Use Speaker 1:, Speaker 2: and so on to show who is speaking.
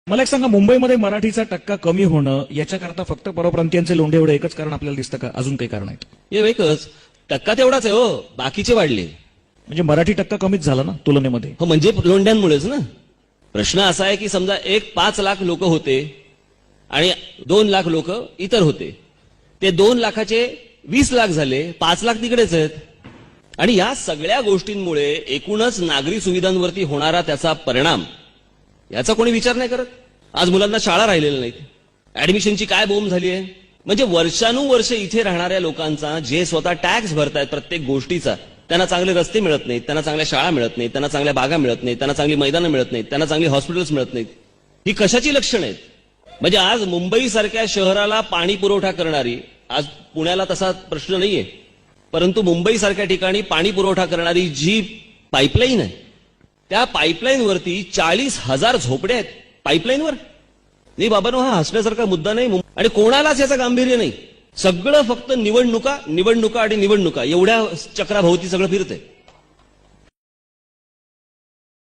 Speaker 1: मला एक सांगा, मुंबईमध्ये मराठीचा टक्का कमी होणं याच्याकरता फक्त परप्रांतीयांचे लोंढे एवढं एकच कारण आपल्याला दिसतं का? अजून काही कारण आहेत?
Speaker 2: हे एकच टक्का तेवढाच आहे हो, बाकीचे वाढले.
Speaker 1: म्हणजे मराठी टक्का कमीच झाला ना तुलनेमध्ये.
Speaker 2: हो, म्हणजे लोंढ्यांमुळेच ना. प्रश्न असा आहे की समजा 5 लाख लोक होते आणि 2 लाख लोक इतर होते, ते 2 लाखाचे 20 लाख झाले, 5 लाख तिकडेच आहेत. आणि या सगळ्या गोष्टींमुळे एकूणच नागरी सुविधांवरती होणारा त्याचा परिणाम याचा कोणी विचार नाही करत. आज मुलांना शाळा राहिलेल्या नाहीत, ऍडमिशनची काय बोंब झाली आहे. म्हणजे वर्षानुवर्ष इथे राहणाऱ्या लोकांचा, जे स्वतः टॅक्स भरतायत प्रत्येक गोष्टीचा, त्यांना चांगले रस्ते मिळत नाहीत, त्यांना चांगल्या शाळा मिळत नाहीत, त्यांना चांगल्या बागा मिळत नाहीत, त्यांना चांगली मैदानं मिळत नाहीत, त्यांना चांगली हॉस्पिटल्स मिळत नाहीत. ही कशाची लक्षणं आहेत? म्हणजे आज मुंबई सारख्या शहराला पाणी पुरवठा करणारी, आज पुण्याला तसा प्रश्न नाहीये, परंतु मुंबई सारख्या ठिकाणी पाणी पुरवठा करणारी जी पाईपलाईन आहे, त्या पाईपलाईनवरती 40,000 झोपडे आहेत पाईपलाईनवर. नाही बाबांनो, हा हसण्यासारखा मुद्दा नाही आणि कोणालाच याचं गांभीर्य नाही. सगळं फक्त निवडणुका निवडणुका आणि निवडणुका एवढ्या चक्राभोवती सगळं फिरतंय.